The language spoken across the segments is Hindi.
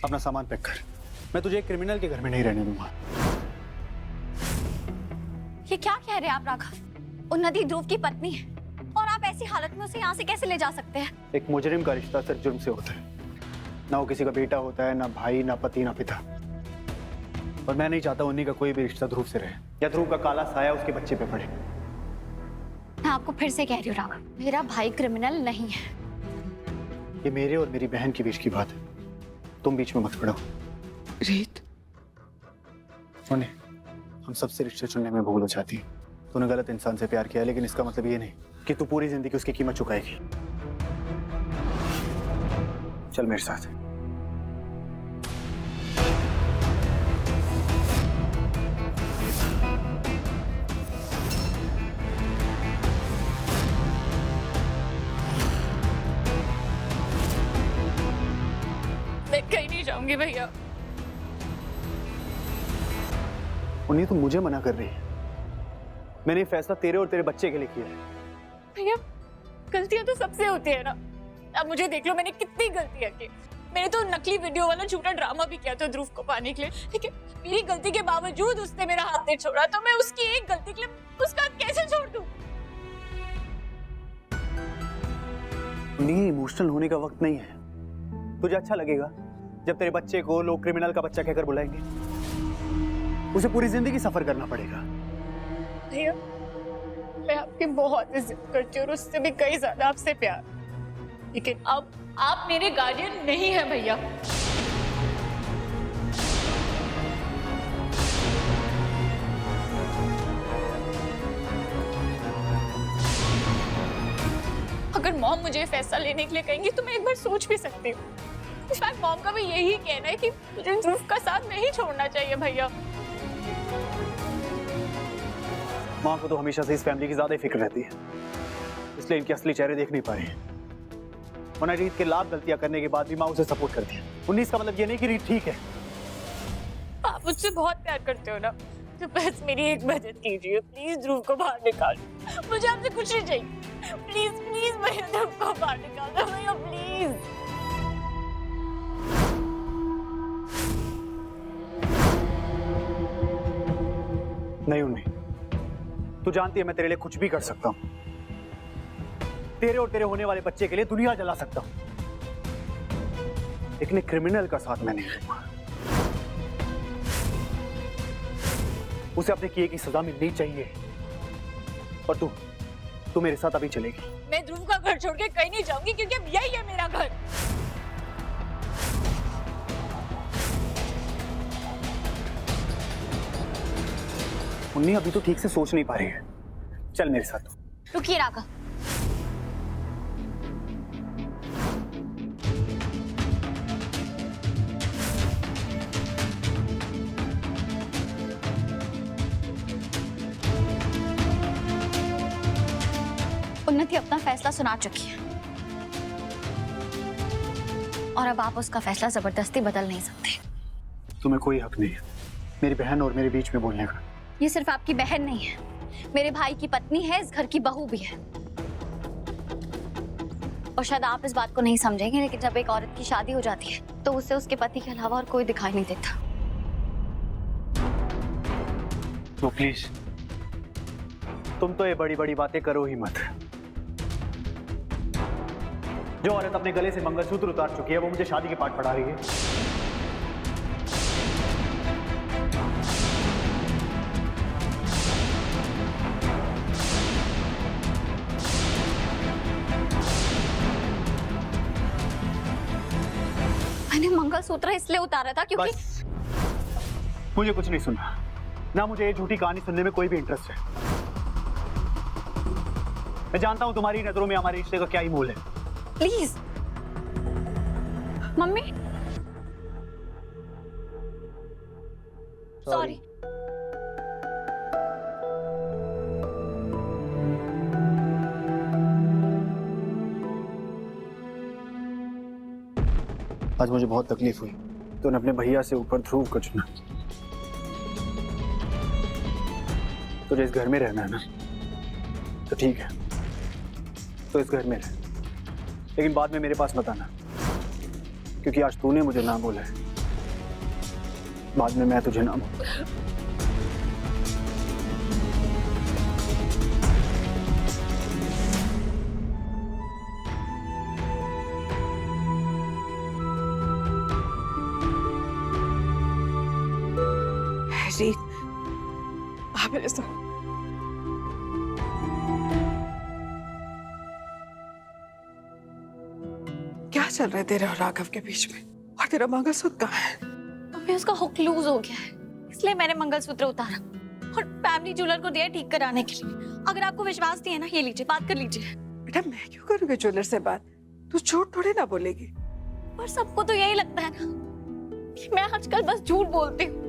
अपना सामान पैक कर। मैं तुझे एक क्रिमिनल के घर में नहीं रहने दूंगा। ये क्या कह रहे हैं आप राघव? उन्नति ध्रुव की पत्नी है और आप ऐसी हालत में उसे यहाँ से कैसे ले जा सकते हैं? एक मुजरिम का रिश्ता सिर्फ जुर्म से होता है। ना वो किसी का बेटा होता है, ना भाई, ना पति, ना पिता। और मैं नहीं चाहता उन्हीं का कोई भी रिश्ता ध्रुव से रहे या ध्रुव का काला साया उसके बच्चे पे पड़े। मैं आपको फिर से कह रही हूँ राघव, मेरा भाई क्रिमिनल नहीं है। ये मेरे और मेरी बहन के बीच की बात है, तुम बीच में मत पड़ो। रीत, सुने, हम सबसे रिश्ते चुनने में भूल हो जाती है। तूने गलत इंसान से प्यार किया, लेकिन इसका मतलब ये नहीं कि तू पूरी जिंदगी उसकी कीमत चुकाएगी। चल मेरे साथ। मैं कहीं नहीं जाऊंगी भैया। उन्हीं तू मुझे मना कर रही है। मैंने ये फैसला तेरे और तेरे बच्चे के लिए किया है। भैया गलतियां तो सबसे होती है ना। अब मुझे देख लो, मैंने कितनी गलतियां की। मैंने तो नकली वीडियो वाला झूठा ड्रामा भी किया था ध्रुव को पाने के लिए, ठीक है? मेरी गलती के बावजूद उसने मेरा हाथ नहीं छोड़ा, तो मैं उसकी एक गलती के लिए उसका हाथ कैसे छोड़ दूं? नहीं, इमोशनल होने का वक्त नहीं है। तुझे अच्छा लगेगा जब तेरे बच्चे को लोग क्रिमिनल का बच्चा कहकर बुलाएंगे? उसे पूरी जिंदगी सफर करना पड़ेगा। भैया मैं आपकी बहुत इज्जत करती हूँ और उससे भी कई ज्यादा आपसे प्यार, लेकिन अब आप मेरे गार्डियन नहीं है भैया। अगर मॉम मुझे फैसला लेने के लिए कहेंगी तो मैं एक बार सोच भी सकती हूँ। शायद मॉम का भी यही कहना है कि मुझे ध्रुव का साथ नहीं छोड़ना चाहिए भैया। माँ को तो हमेशा से इस फैमिली की ज्यादा फिक्र रहती है, इसलिए इनके असली चेहरे देख नहीं पा रही है। वरना रीत के लाख गलतियां करने के बाद भी माँ उसे सपोर्ट करती है। 19 का मतलब ये नहीं कि रीत ठीक है। आप मुझसे बहुत प्यार करते हो ना, तो बस मेरी एक मदद कीजिए, प्लीज ध्रुव को बाहर निकाल। मुझे आपसे कुछ नहीं चाहिए, प्लीज प्लीज भैया ध्रुव को बाहर निकाल दो भैया, प्लीज। नहीं उन्हीं, तू जानती है मैं तेरे लिए कुछ भी कर सकता हूँ। तेरे और तेरे होने वाले बच्चे के लिए दुनिया जला सकता हूँ, लेकिन एक क्रिमिनल का साथ मैं नहीं दूंगा। उसे अपने किए की सजा मिलनी चाहिए। और तू मेरे साथ अभी चलेगी। मैं ध्रुव का घर छोड़ के कहीं नहीं जाऊंगी, क्योंकि अब यही है मेरा घर। उन्हीं अभी तो ठीक से सोच नहीं पा रही है। चल मेरे साथ। रुकिए राघव, उन्नति अपना फैसला सुना चुकी है और अब आप उसका फैसला जबरदस्ती बदल नहीं सकते। तुम्हें कोई हक नहीं है मेरी बहन और मेरे बीच में बोलने का। ये सिर्फ आपकी बहन नहीं है, मेरे भाई की पत्नी है, इस घर की बहू भी है। और शायद आप इस बात को नहीं समझेंगे, लेकिन जब एक औरत की शादी हो जाती है तो उसे उसके पति के अलावा और कोई दिखाई नहीं देता। तो प्लीज तुम तो ये बड़ी बड़ी बातें करो ही मत। जो औरत अपने गले से मंगलसूत्र उतार चुकी है वो मुझे शादी के पाठ पढ़ा रही है। मैंने मंगलसूत्र इसलिए उतारा था क्योंकि बस, मुझे कुछ नहीं सुनना, ना मुझे ये झूठी कहानी सुनने में कोई भी इंटरेस्ट है। मैं जानता हूं तुम्हारी नजरों में हमारे रिश्ते का क्या ही मोल है। Please mummy, sorry. आज मुझे बहुत तकलीफ हुई, तूने अपने भैया से ऊपर ध्रुव को चुना। तुझे इस घर में रहना है ना, तो ठीक है, तो इस घर में रह, लेकिन बाद में मेरे पास मत आना, क्योंकि आज तूने मुझे ना बोला है बाद में मैं तुझे ना मारूं। रीत, आप मेरे साथ। क्या चल रहा है तेरे और राघव के बीच में? और तेरा मंगलसूत्र कहाँ है? मम्मी उसका हुक लूज हो गया है, इसलिए मैंने मंगलसूत्र उतारा और फैमिली ज्वेलर को दिया ठीक कराने के लिए। अगर आपको विश्वास नहीं है ना, ये लीजिए, बात कर लीजिए। बेटा मैं क्यों करूँगी ज्वेलर से बात? तू झूठ थोड़ी ना बोलेगी। पर सबको तो यही लगता है ना कि मैं आजकल बस झूठ बोलती हूँ।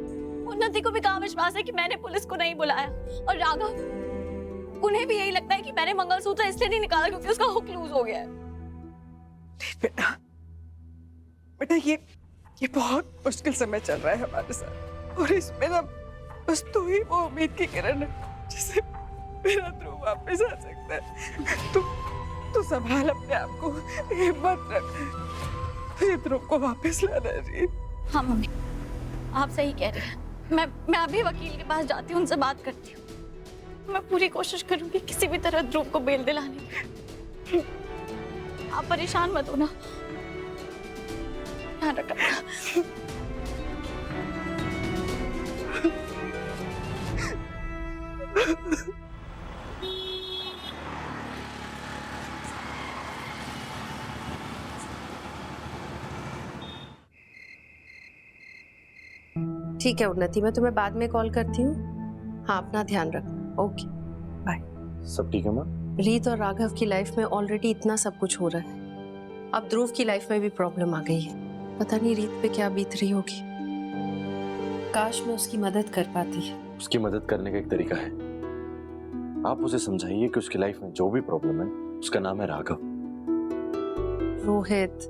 उन्नति को भी कहाँ विश्वास है कि मैंने पुलिस को नहीं बुलाया, और राघव उन्हें भी यही लगता है कि मैंने मंगलसूत्र इसलिए नहीं निकाला क्योंकि उसका हुक लूज हो गया है। बेटा बेटा ये बहुत मुश्किल समय चल रहा है हमारे साथ, और इसमें ना बस तू ही वो उम्मीद की किरण है जिससे मेरा ध्रुव वापस आ सकता है। तू संभाल अपने आप को, हिम्मत रख, तुझे ध्रुव को वापस लाना है। हाँ मम्मी, आप सही कह रही हैं। मैं अभी वकील के पास जाती हूँ, उनसे बात करती हूँ। मैं पूरी कोशिश करूंगी किसी भी तरह ध्रुव को बेल दिलाने की। आप परेशान मत हो ना, ध्यान रखना। ठीक है उन्नति, मैं तुम्हें बाद में कॉल करती हूँ। हाँ अपना ध्यान रखना। Okay bye. सब ठीक है माँ? रीत और राघव की लाइफ में ऑलरेडी इतना सब कुछ हो रहा है, अब ध्रुव की लाइफ में भी प्रॉब्लम आ गई है। पता नहीं रीत पे क्या बीत रही होगी। काश मैं उसकी मदद कर पाती। उसकी मदद करने का एक तरीका है, आप उसे समझाइए कि उसकी लाइफ में जो भी प्रॉब्लम है उसका नाम है राघव। रोहित,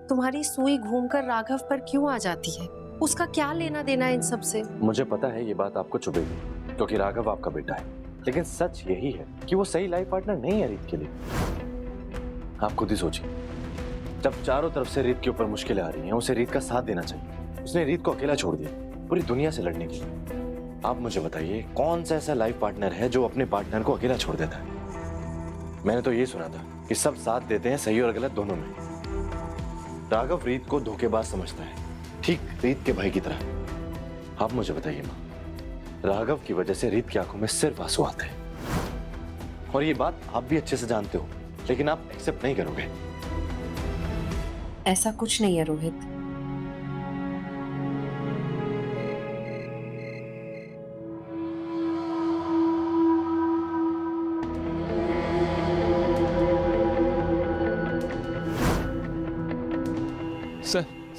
तुम्हारी सुई घूमकर राघव पर क्यों आ जाती है? उसका क्या लेना देना इन सब से? मुझे पता है ये बात आपको चुभेगी क्योंकि राघव आपका बेटा है, लेकिन सच यही है कि वो सही लाइफ पार्टनर नहीं है रीत के लिए। आप खुद ही सोचिए, जब चारों तरफ से रीत के ऊपर मुश्किलें आ रही हैं, उसे रीत का साथ देना चाहिए। उसने रीत को अकेला छोड़ दिया पूरी दुनिया से लड़ने के लिए। आप मुझे बताइए कौन सा ऐसा लाइफ पार्टनर है जो अपने पार्टनर को अकेला छोड़ देता है? मैंने तो ये सुना था कि सब साथ देते हैं, सही और गलत दोनों में। राघव रीत को धोखेबाज समझता है, ठीक रीत के भाई की तरह। आप मुझे बताइए माँ, राघव की वजह से रीत की आंखों में सिर्फ आंसू आते हैं, और ये बात आप भी अच्छे से जानते हो, लेकिन आप एक्सेप्ट नहीं करोगे। ऐसा कुछ नहीं है रोहित।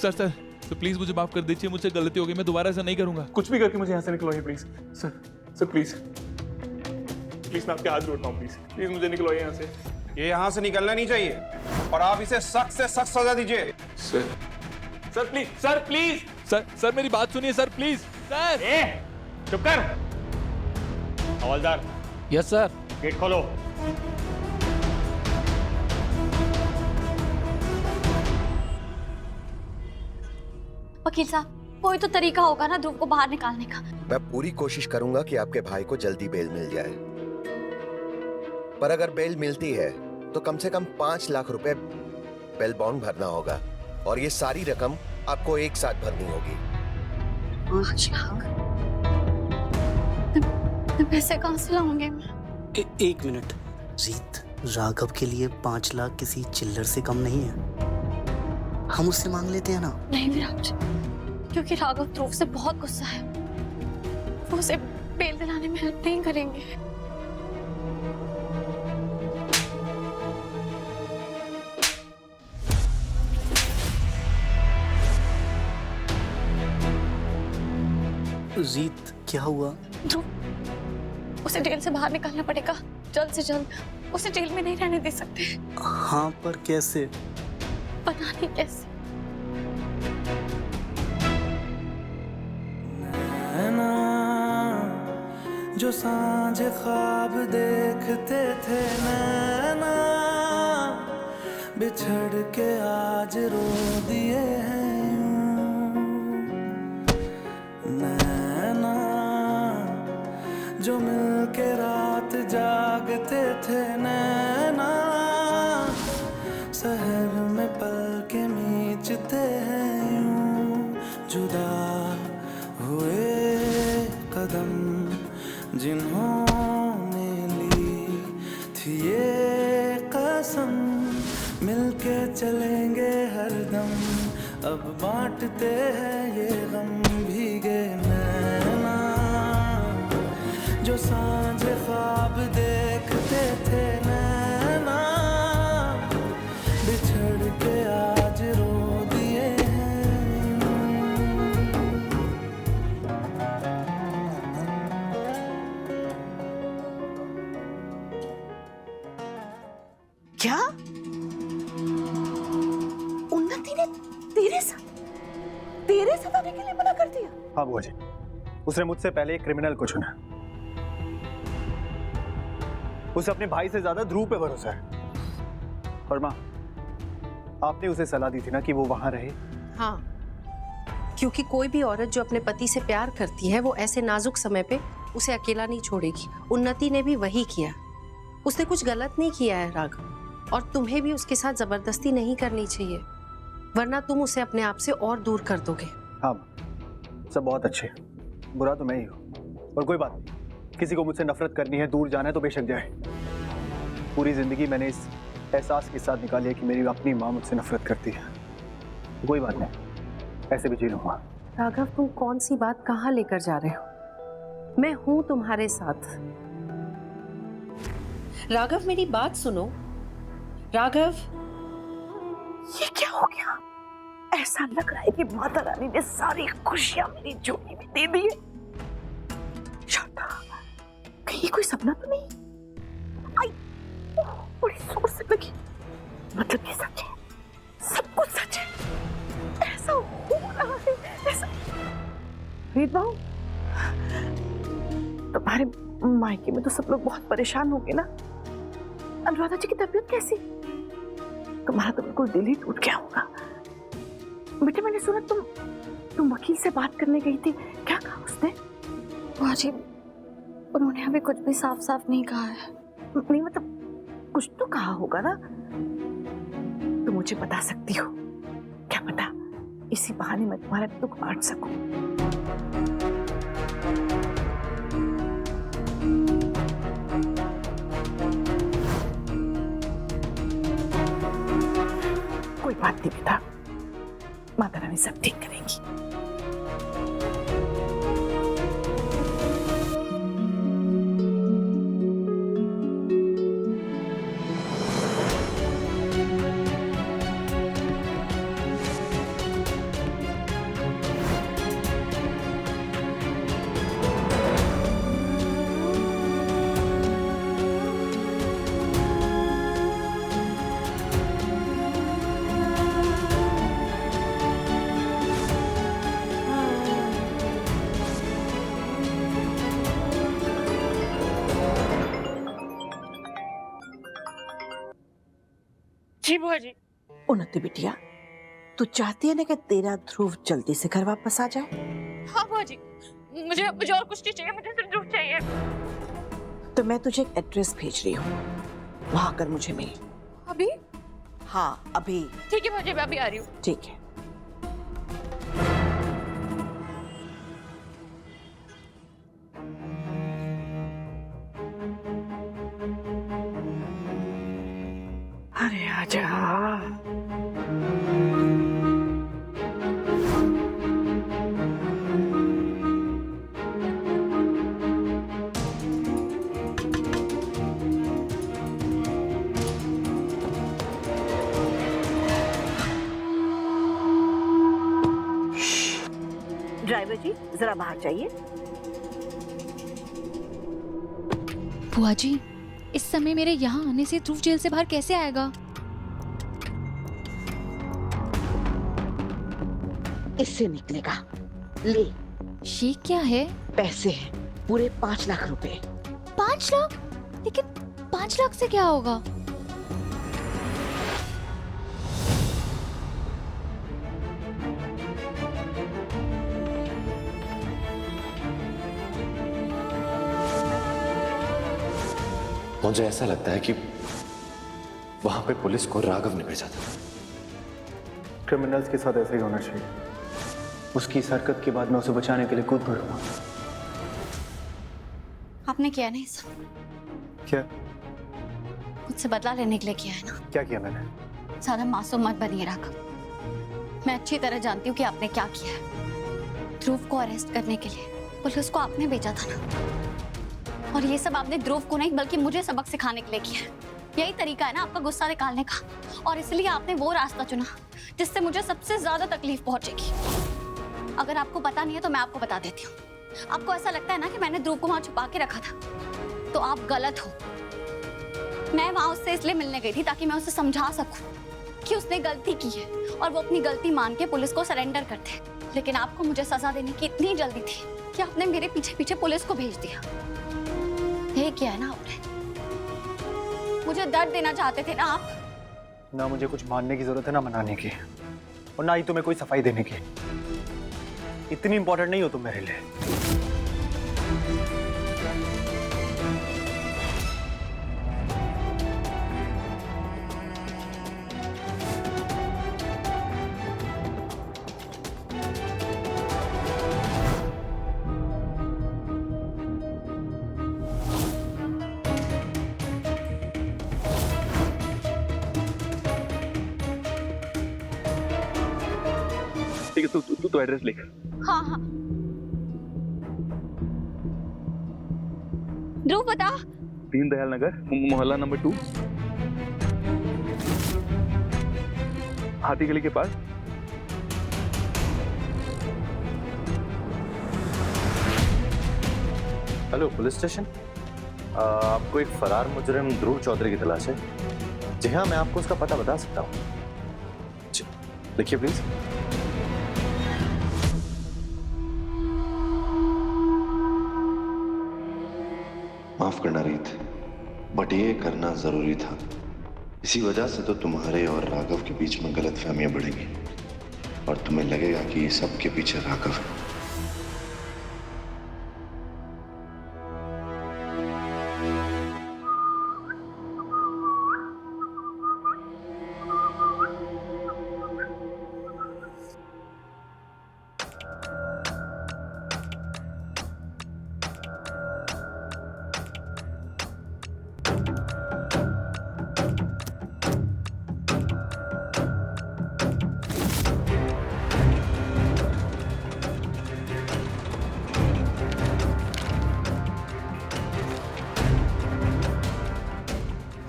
सर तो प्लीज मुझे माफ कर दीजिए, मुझसे गलती हो गई, मैं दोबारा ऐसा नहीं करूंगा। कुछ भी करके मुझे यहाँ से निकलवाइए प्लीज। सर प्लीज प्लीज मैं आपके हाथ जोड़ता हूँ, प्लीज मुझे निकलवाइए यहाँ से। ये यहाँ से निकलना नहीं चाहिए और आप इसे सख्त से सख्त सजा दीजिए। सर प्लीज सर मेरी बात सुनिए सर, प्लीज सर। चुप कर। हवलदार, यस सर। गेट खोलो। वकील साहब, कोई तो तरीका होगा ना ध्रुव को बाहर निकालने का। मैं पूरी कोशिश करूंगा कि आपके भाई को जल्दी बेल मिल जाए, पर अगर बेल मिलती है तो कम से कम 5 लाख रुपए बेल बॉन्ड भरना होगा, और ये सारी रकम आपको एक साथ भरनी होगी। 5 लाख? पैसे कहाँ से लाऊंगे मैं? एक मिनट रीत, राघव के लिए 5 लाख किसी चिल्लर से कम नहीं है, हम उससे मांग लेते हैं ना। नहीं विराट, क्योंकि राघव ध्रुव से बहुत गुस्सा है, वो उसे बेल दिलाने में हेल्प नहीं करेंगे। रीत क्या हुआ? ध्रुव, उसे जेल से बाहर निकालना पड़ेगा जल्द से जल्द। उसे जेल में नहीं रहने दे सकते। हाँ पर कैसे? पता नहीं कैसे। जो सांझ ख्वाब देखते थे नैना, बिछड़ के आज रो दिए हैं। जो मिलके रात जागते थे नैना, शहर में पल के मीचते हैं यूं, जुदा हुए कदम जिन्होंने ली थी ये कसम, मिलके चलेंगे हरदम, अब बांटते हैं ये गम, भीगे नैना जो सांझ ख्वाब देखते थे नैना, बिछड़ के आज रो दिए हैं। क्या उन्नति ने तेरे साथ आने के लिए मना कर दिया? हाँ बुआ जी, उसने मुझसे पहले एक क्रिमिनल को चुना। उसे अपने भाई से ज्यादा ध्रुव पे भरोसा है। और माँ, आपने उसे सलाह दी थी ना कि वो वहां रहे। हाँ, क्योंकि कोई भी औरत जो अपने पति से प्यार करती है वो ऐसे नाजुक समय पे उसे अकेला नहीं छोड़ेगी। उन्नति ने भी वही किया। उसने कुछ गलत नहीं किया है राघव, और तुम्हें भी उसके साथ जबरदस्ती नहीं करनी चाहिए, वरना तुम उसे अपने आप से और दूर कर दोगे। हाँ माँ, सब बहुत अच्छे, बुरा तो मैं ही हूँ। और कोई बात नहीं, किसी को मुझसे नफरत करनी है, दूर जाना है तो बेशक जाए। पूरी जिंदगी मैंने इस एहसास के साथ निकाली है कि मेरी अपनी माँ मुझसे नफरत करती है। कोई बात नहीं, ऐसे भी जी लूंगा। राघव, तुम कौन सी बात कहाँ लेकर जा रहे हो? मैं हूं तुम्हारे साथ। राघव, मेरी बात सुनो। राघव, ये क्या हो गया? ऐसा लग रहा है कि माता रानी ने सारी खुशियां मेरी झोली में दे दी है। शांता, कहीं कोई सपना तो नहीं? आई, बड़ी जोर से लगी। मतलब ये सच है, सब कुछ सच है। ऐसा हो रहा है, ऐसा। रीत बहू, तुम्हारे मायके में तो सब लोग बहुत परेशान होंगे ना? अनुराधा जी की तबीयत कैसी? तुम्हारा तो बिल्कुल दिल ही टूट गया होगा। बेटे, मैंने सुना तुम वकील से बात करने गई थी, क्या कहा उसने? बुआ जी, उन्होंने अभी कुछ भी साफ साफ नहीं कहा है। नहीं, मतलब कुछ तो कहा होगा ना? तुम मुझे बता सकती हो, क्या पता इसी बहाने मैं तुम्हारा दुख बांट सकूं। कोई बात नहीं बेटा, माता रानी सब ठीक करेंगी। जी बुआ जी। उन्नति बिटिया, तू चाहती है ना कि तेरा ध्रुव जल्दी से घर वापस आ जाए? हाँ बुआ जी, मुझे और कुछ नहीं चाहिए, मुझे सिर्फ ध्रुव चाहिए। तो मैं तुझे एक एड्रेस भेज रही हूँ, वहां कर मुझे मिल। अभी? हाँ अभी। ठीक है बुआ जी, मैं अभी आ रही हूँ। ठीक है। अरे आजा। ड्राइवर जी, जरा बाहर जाइए। बुआ जी, इस समय मेरे यहाँ आने से ध्रुव जेल से बाहर कैसे आएगा? इससे निकलेगा। ले। ये क्या है? पैसे हैं, पूरे 5 लाख रुपए। 5 लाख? लेकिन 5 लाख से क्या होगा? मुझे ऐसा लगता है कि वहां पे पुलिस को राघव ने भेजा था। क्रिमिनल्स के साथ ऐसा ही होना चाहिए। उसकी इस हरकत के बाद मैं उसे बचाने के लिए कूद पड़ूंगा। आपने किया नहीं सब, क्या मुझसे बदला लेने के लिए किया है ना? क्या किया मैंने? ज्यादा मासूम मत बनिए राघव। मैं अच्छी तरह जानती हूँ कि आपने क्या किया है। ध्रुव को अरेस्ट करने के लिए पुलिस को आपने भेजा था ना, और ये सब आपने ध्रुव को नहीं बल्कि मुझे सबक सिखाने के लिए किया है। यही तरीका है ना आपका गुस्सा निकालने का, और इसलिए आपने वो रास्ता चुना जिससे मुझे सबसे ज्यादा तकलीफ पहुंचेगी। अगर आपको पता नहीं है तो मैं आपको बता देती हूँ। आपको ऐसा लगता है ना कि मैंने ध्रुव को वहां छुपा के रखा था, तो आप गलत हो। मैं वहां उससे इसलिए मिलने गई थी ताकि मैं उसे समझा सकूं कि उसने गलती की है और वो अपनी गलती मान के पुलिस को सरेंडर करते। लेकिन आपको मुझे सजा देने की इतनी जल्दी थी कि आपने मेरे पीछे पीछे पुलिस को भेज दिया। यही किया है ना आपने? मुझे दर्द देना चाहते थे ना आप? ना मुझे कुछ मानने की जरूरत है ना मनाने की, और ना ही तुम्हें कोई सफाई देने की। इतनी इंपॉर्टेंट नहीं हो तुम मेरे लिए। ठीक है, तू एड्रेस लिख। हाँ हाँ। ध्रुव बता। दीनदयाल नगर, मोहल्ला नंबर 2, हाथी गली के पास। हेलो पुलिस स्टेशन, आपको एक फरार मुजरिम ध्रुव चौधरी की तलाश है? जी हाँ, मैं आपको उसका पता बता सकता हूँ। जी लिखिए प्लीज। माफ करना रीत, बट ये करना जरूरी था। इसी वजह से तो तुम्हारे और राघव के बीच में गलतफहमियां बढ़ेंगी और तुम्हें लगेगा कि ये सब के पीछे राघव है।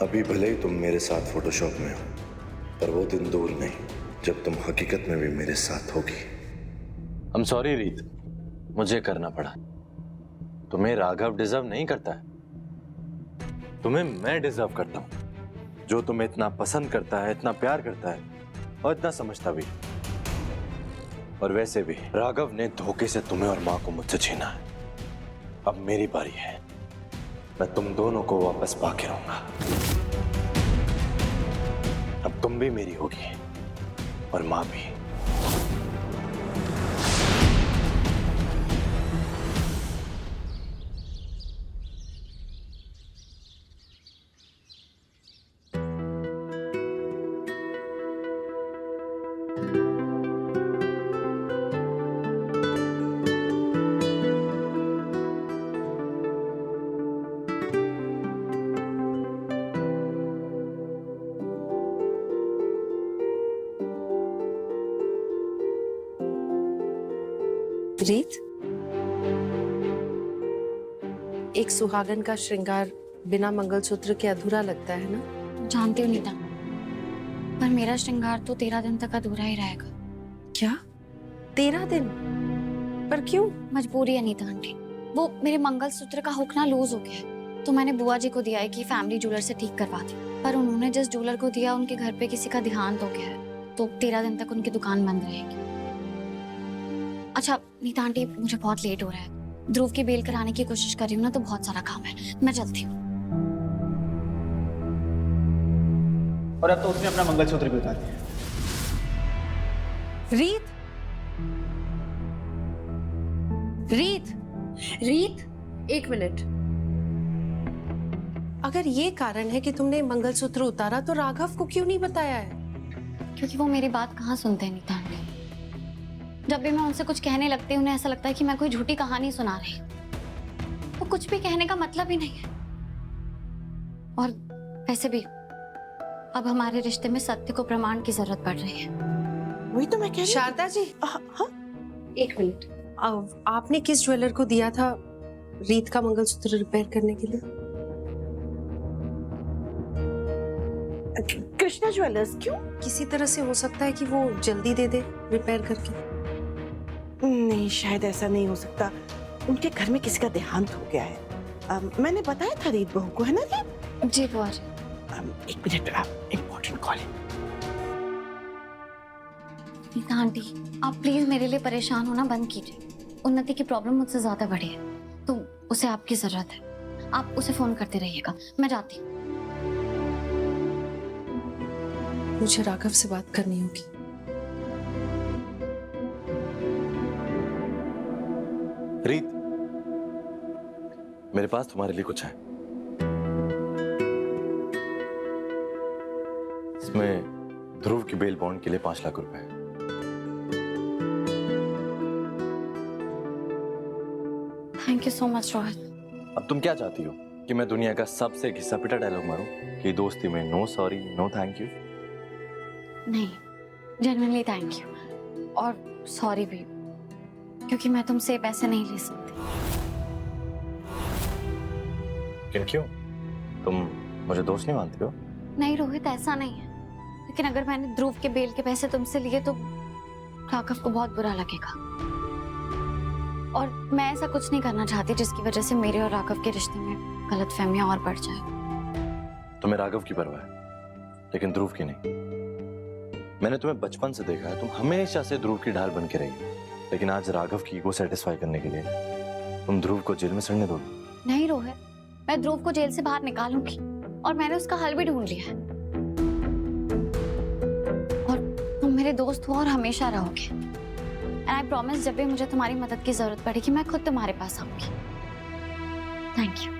अभी भले ही तुम मेरे साथ फोटोशॉप में हो, पर वो दिन दूर नहीं जब तुम हकीकत में भी मेरे साथ होगी। I'm sorry रीत, मुझे करना पड़ा। तुम्हें राघव डिजर्व नहीं करता है, तुम्हें मैं डिजर्व करता हूं, जो तुम्हें इतना पसंद करता है, इतना प्यार करता है और इतना समझता भी। और वैसे भी राघव ने धोखे से तुम्हें और मां को मुझसे छीना है। अब मेरी बारी है, मैं तुम दोनों को वापस पाके रहूंगा। अब तुम भी मेरी होगी और मां भी। रीत, एक सुहागन का श्रृंगार बिना मंगलसूत्र के अधूरा लगता है ना? जानती हूँ नीता, पर मेरा श्रृंगार तो 13 दिन तक अधूरा ही रहेगा। क्या 13 दिन? पर क्यों? मजबूरी है नीता आंटी, वो मेरे मंगलसूत्र का हुक ना लूज हो गया है, तो मैंने बुआ जी को दिया है कि फैमिली ज्वेलर से ठीक करवा दी। पर उन्होंने जिस ज्वेलर को दिया उनके घर पे किसी का देहांत हो गया है, तो 13 दिन तक उनकी दुकान बंद रहेगी। अच्छा नीता आंटी, मुझे बहुत लेट हो रहा है। ध्रुव की बेल कराने की कोशिश कर रही हूँ ना, तो बहुत सारा काम है, मैं चलती हूँ। और अब तो उसने अपना मंगलसूत्र भी उतार दिया। रीत, रीत, रीत, एक मिनट। अगर ये कारण है कि तुमने मंगलसूत्र उतारा तो राघव को क्यों नहीं बताया है? क्योंकि वो मेरी बात कहाँ सुनते हैं नीता आंटी। जब भी मैं उनसे कुछ कहने लगती हूँ उन्हें ऐसा लगता है कि मैं कोई झूठी कहानी सुना रही हूँ। वो कुछ भी कहने का मतलब ही नहीं है। और वैसे भी अब हमारे रिश्ते में सत्य को प्रमाण की जरूरत पड़ रही है। वही तो मैं कह रही हूँ। शारदा जी, हाँ, एक मिनट। आपने किस ज्वेलर को दिया था रीत का मंगलसूत्र रिपेयर करने के लिए? कृष्णा ज्वेलर्स। क्यों? किसी तरह से हो सकता है कि वो जल्दी दे दे रिपेयर करके। नहीं, शायद ऐसा नहीं हो सकता। उनके घर में किसी का देहांत हो गया है। मैंने बताया था रीत बहू को, है ना रीत? जी बुआ जी। एक मिनट, इम्पोर्टेंट कॉल है। नीता आंटी, आप प्लीज मेरे लिए परेशान होना बंद कीजिए। उन्नति की प्रॉब्लम मुझसे ज्यादा बड़ी है, तो उसे आपकी जरूरत है। आप उसे फोन करते रहिएगा। मैं जाती हूँ। मुझे राघव से बात करनी होगी। रीत, मेरे पास तुम्हारे लिए कुछ है। इसमें ध्रुव की बेल बॉन्ड के लिए 5 लाख रुपए है। Thank you so much Rohit. अब तुम क्या चाहती हो कि मैं दुनिया का सबसे घिसा पिटा डायलॉग मारूं कि दोस्ती में no sorry no thank you? नहीं, जेन्युइनली थैंक यू। और सॉरी भी, क्योंकि मैं तुमसे पैसे नहीं ले सकती। क्यों? तुम मुझे दोस्त नहीं मानती हो? नहीं रोहित, ऐसा नहीं है। लेकिन अगर मैंने ध्रुव के बेल के पैसे तुमसे लिए तो राघव को बहुत बुरा लगेगा। और मैं ऐसा कुछ नहीं करना चाहती जिसकी वजह से मेरे और राघव के रिश्ते में गलतफहमियां और बढ़ जाए। तुम्हें राघव की परवाह है, लेकिन ध्रुव की नहीं। मैंने तुम्हें बचपन से देखा है, तुम हमेशा से ध्रुव की ढाल बन के रही, लेकिन आज राघव की ईगो सेटिस्फाई करने के लिए तुम ध्रुव को जेल में सड़ने दोगी? नहीं रोहित, मैं ध्रुव को जेल से बाहर निकालूंगी और मैंने उसका हल भी ढूंढ लिया है। और तुम मेरे दोस्त हो और हमेशा रहोगे। एंड आई प्रॉमिस, जब भी मुझे तुम्हारी मदद की जरूरत पड़ेगी मैं खुद तुम्हारे पास आऊंगी। Thank you.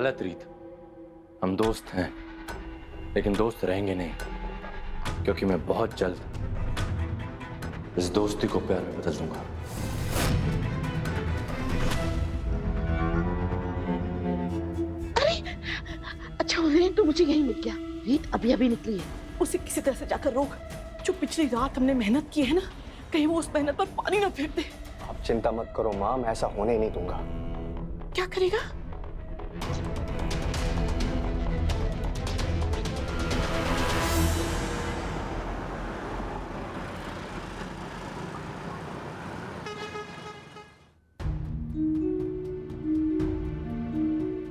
गलत रीत, हम दोस्त हैं, लेकिन दोस्त रहेंगे नहीं, क्योंकि मैं बहुत जल्द इस दोस्ती को प्यार में बदल दूंगा। अरे अच्छा हुआ तो मुझे यही मिल गया। रीत अभी अभी निकली है, उसे किसी तरह से जाकर रोक। जो पिछली रात हमने मेहनत की है ना, कहीं वो उस मेहनत पर पानी ना फेर दे। आप चिंता मत करो माँ, मैं ऐसा होने ही नहीं दूंगा। क्या करेगा?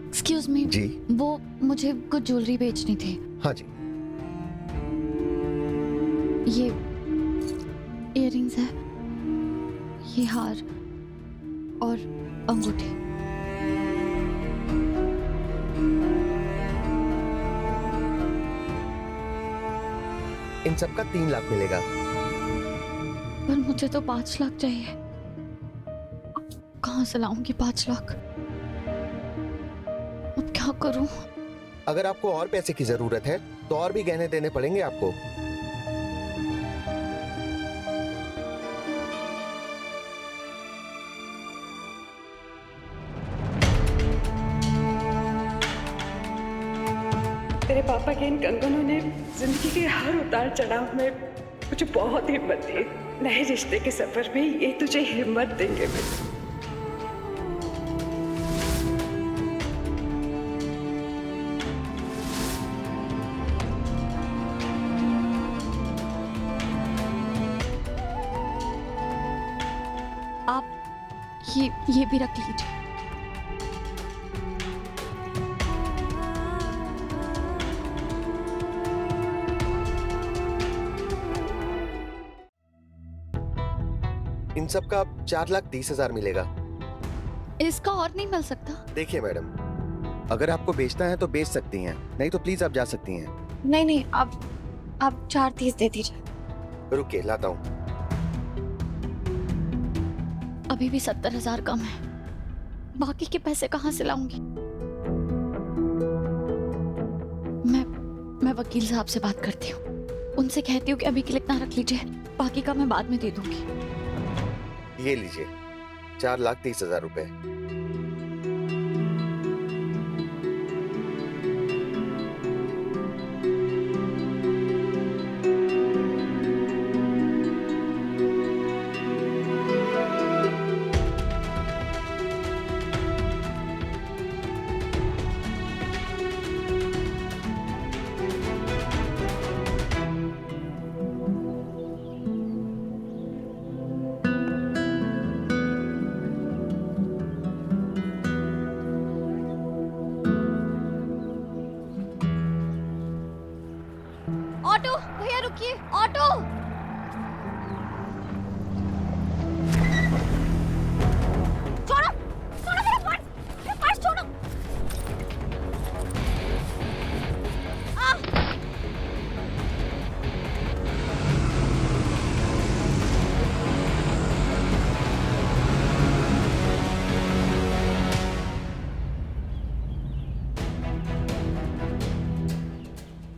एक्सक्यूज मी जी। वो मुझे कुछ ज्वेलरी बेचनी थी। हाँ जी। ये इयररिंग्स है, ये हार और अंगूठी। इन सब का 3 लाख मिलेगा। पर मुझे तो 5 लाख चाहिए। कहाँ से लाऊंगी 5 लाख? अब क्या करूं? अगर आपको और पैसे की जरूरत है तो और भी गहने देने पड़ेंगे आपको। तेरे पापा के इन कंगनों ने जिंदगी के हर उतार चढ़ाव में मुझे बहुत हिम्मत दी। नए रिश्ते के सफर में ये तुझे हिम्मत देंगे। आप ये भी रख लीजिए। इन सब का 4,30,000 मिलेगा। इसका और नहीं मिल सकता? देखिए मैडम, अगर आपको बेचना है तो बेच सकती हैं, नहीं तो प्लीज आप जा सकती हैं। नहीं, आप 4,30 दे दीजिए। रुकिए, लाता हूँ। अभी भी 70,000 कम है। बाकी के पैसे कहाँ से लाऊंगी? मैं वकील साहब से बात करती हूँ, उनसे कहती हूँ कि अभी के लिए इतना रख लीजिए, बाकी का मैं बाद में दे दूंगी। ये लीजिए 4,30,000 रुपए। ऑटो भैया रुकिए, ऑटो। छोड़ो छोड़ो मेरा पर्स छोड़ो।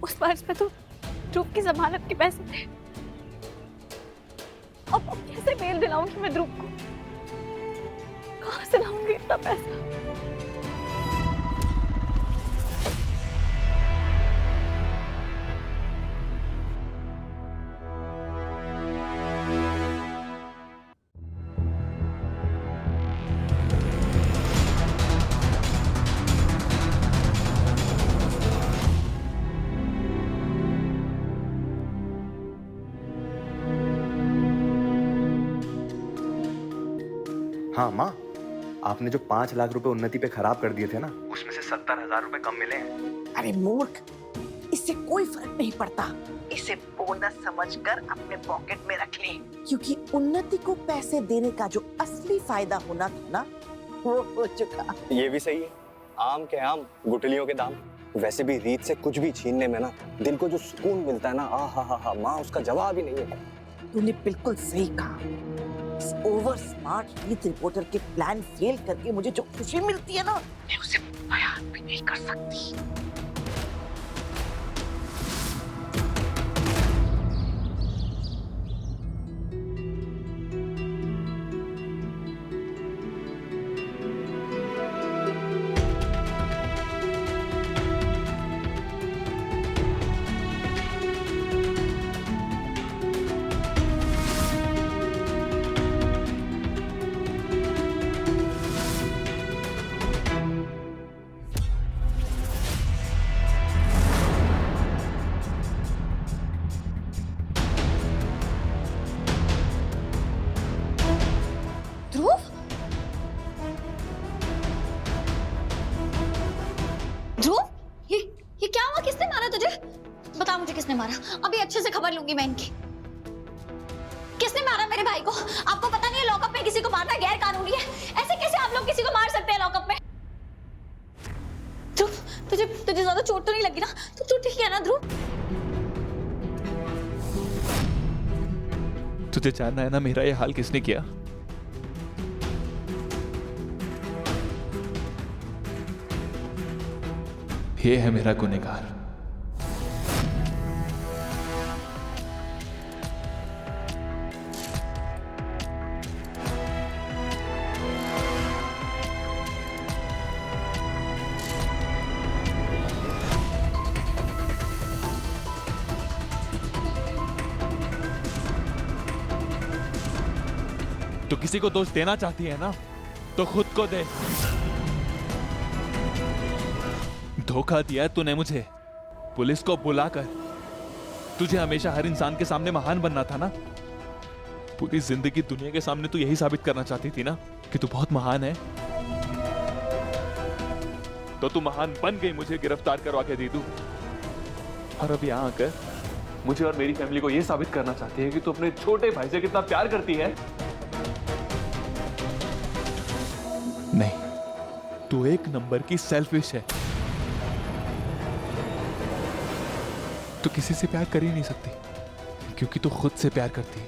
उस पर्स में तो ध्रुव की जमानत के पैसे थे। अब कैसे बेल दिलाऊंगी मैं ध्रुव को? कहां से लाऊंगी इतना पैसा? हाँ माँ, आपने जो 5 लाख रुपए उन्नति पे खराब कर दिए थे ना, उसमें से 70,000 रुपए कम मिले हैं। अरे मूर्ख, इससे कोई फर्क नहीं पड़ता। इसे बोनस समझकर अपने पॉकेट में रख ले, क्योंकि उन्नति को पैसे देने का जो असली फायदा होना था ना, वो हो चुका। ये भी सही है, आम के आम गुठलियों के दाम। वैसे भी रीत से कुछ भी छीनने में ना दिल को जो सुकून मिलता है ना, हा माँ, उसका जवाब ही नहीं है। तूने बिल्कुल सही कहा। इस ओवर स्मार्ट रीत रिपोर्टर के प्लान फेल करके मुझे जो खुशी मिलती है ना, मैं उसे बयान भी नहीं कर सकती। किसने मारा? अभी अच्छे से खबर लूंगी मैं इनकी। किसने मारा मेरे भाई को? आपको पता नहीं है लॉकअप में किसी को मारना गैर कानूनी है? ऐसे कैसे आप लोग किसी को मार सकते हैं लॉकअप में? ध्रुव, तुझे ज्यादा चोट तो नहीं लगी ना? तू ठीक है ना ध्रुव? तुझे जानना है ना मेरा ये हाल किसने किया? ये है मेरा गुनहगार। तो किसी को दोष देना चाहती है ना, तो खुद को दे। धोखा दिया तूने मुझे, पुलिस को बुलाकर। तुझे हमेशा हर इंसान के सामने महान बनना था ना। पूरी जिंदगी दुनिया के सामने तू यही साबित करना चाहती थी ना कि तू बहुत महान है। तो तू महान बन गई मुझे गिरफ्तार करवा के दे दूं। और अब यहां आकर मुझे और मेरी फैमिली को यह साबित करना चाहती है कि तू अपने छोटे भाई से कितना प्यार करती है। नहीं, तू एक नंबर की सेल्फिश है। तू किसी से प्यार कर ही नहीं सकती क्योंकि तू खुद से प्यार करती है।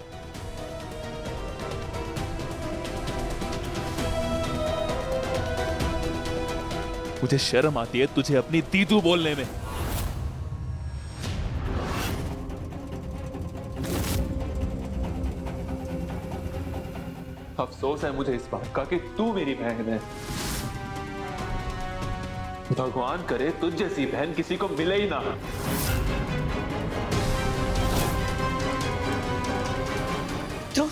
मुझे शर्म आती है तुझे अपनी दीदू बोलने में। अफसोस है मुझे इस बात का कि तू मेरी बहन है। भगवान करे तुझ जैसी बहन किसी को मिले ही ना। ध्रुव,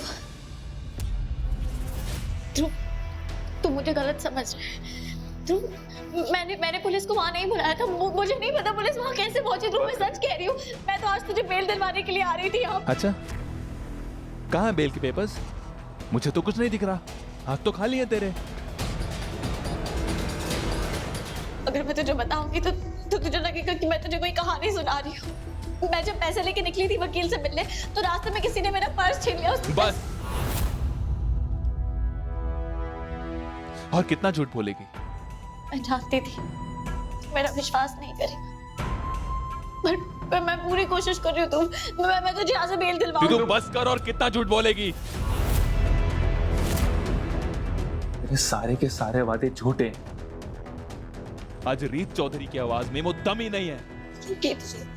ध्रुव, तुम मुझे गलत समझ रहे हैं। ध्रुव, मैंने पुलिस को वहां नहीं बुलाया था। मुझे नहीं पता पुलिस वहां कैसे पहुंची। ध्रुव, मैं सच कह रही हूँ। मैं तो आज तुझे बेल दिलवाने के लिए आ रही थी यहाँ। अच्छा, कहाँ है बेल के पेपर्स? मुझे तो कुछ नहीं दिख रहा। हाथ तो खाली है तेरे। अगर मैं तुझे बताऊंगी तो तुझे लगेगा कि मैं तुझे कोई कहानी सुना रही हूँ। मैं जब पैसे लेके निकली थी वकील से मिलने, तो रास्ते में किसी ने मेरा पर्स छीन लिया। बस। और कितना झूठ बोलेगी? मैं जानती थी मेरा विश्वास नहीं करेगा, पर मैं पूरी कोशिश कर रही हूँ। मैं तुझे यहाँ से बेल दिलवाऊंगी। तू बस कर। और कितना झूठ बोलेगी? तेरे सारे के सारे वादे झूठे। आज रीत चौधरी की आवाज में वो दम ही नहीं है।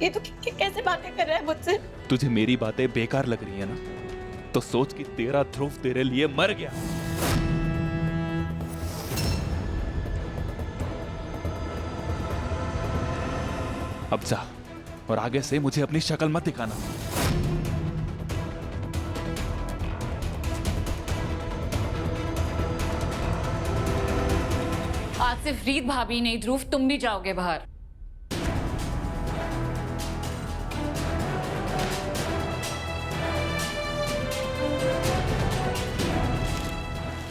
ये तो कैसे बातें कर रहा है मुझसे? तुझे मेरी बातें बेकार लग रही है ना, तो सोच कि तेरा ध्रुव तेरे लिए मर गया। अब जा और आगे से मुझे अपनी शक्ल मत दिखाना। आज सिर्फ रीत भाभी नहीं ध्रुव, तुम भी जाओगे बाहर।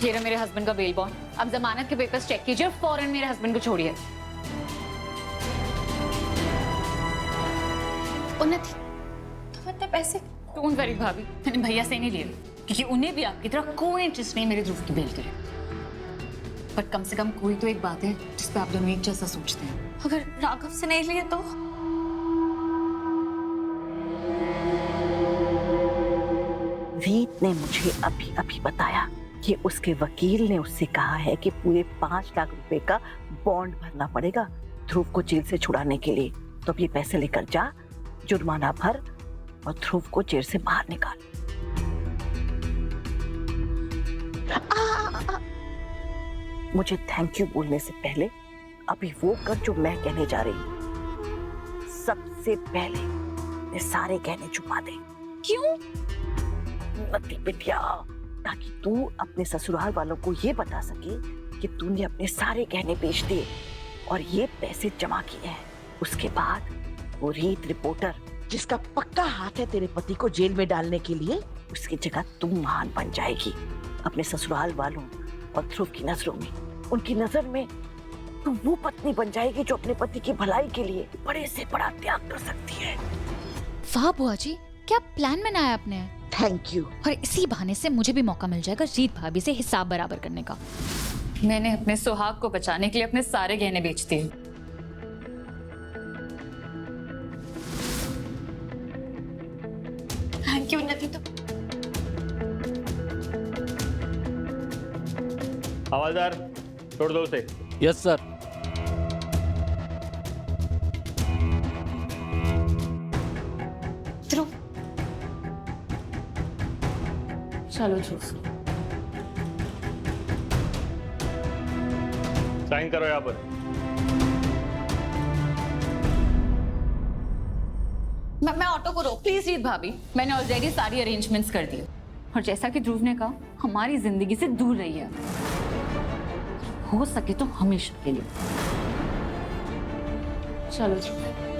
ये रहा मेरे हस्बैंड का बेल बॉन्ड। अब जमानत के पेपर्स चेक कीजिए और फौरन मेरे हस्बैंड को छोड़िए। उन्नति, मतलब पैसे? डोंट वरी भाभी, मैंने भैया से नहीं लिए, क्योंकि उन्हें भी आपकी तरह कोई इंटरेस्ट नहीं मेरे ध्रुव की बेल के लिए। पर कम से कम कोई तो एक बात है जिस पे आप दोनों एक जैसा सोचते हैं। अगर राघव से नहीं लिए तो? रीत ने मुझे अभी अभी बताया कि उसके वकील ने उससे कहा है कि पूरे 5 लाख रुपए का बॉन्ड भरना पड़ेगा ध्रुव को जेल से छुड़ाने के लिए। तो अब ये पैसे लेकर जा, जुर्माना भर और ध्रुव को जेल से बाहर निकाल। मुझे थैंक यू बोलने से पहले अभी वो कर जो मैं कहने जा रही हूँ। सबसे पहले ये सारे गहने छुपा दे। क्यों? नती बिटिया, ताकि तू अपने ससुराल वालों को ये बता सके कि तूने अपने सारे गहने बेच दिए और ये पैसे जमा किए हैं। उसके बाद वो रीत रिपोर्टर जिसका पक्का हाथ है तेरे पति को जेल में डालने के लिए, उसकी जगह तू महान बन जाएगी अपने ससुराल वालों और ध्रुव की नजरों में। उनकी नजर में तू वो पत्नी बन जाएगी जो अपने पति की भलाई के लिए बड़े से बड़ा त्याग कर सकती है। वाह बुआ जी, क्या प्लान बनाया आपने? Thank you. और इसी बहाने से मुझे भी मौका मिल जाएगा रीत भाभी से हिसाब बराबर करने का। मैंने अपने सुहाग को बचाने के लिए अपने सारे गहने बेच दिए। थैंक यू उन्नति। तो हवालदार, छोड़ दो उसे। Yes sir. ध्रुव, चलो ध्रुव, साइन करो यहाँ पर। मैं ऑटो को रोक। प्लीज रीत भाभी, मैंने ऑलरेडी सारी अरेंजमेंट्स कर दी और जैसा कि ध्रुव ने कहा, हमारी जिंदगी से दूर रही है, हो सके तो हमेशा के लिए। चलो ध्रुव।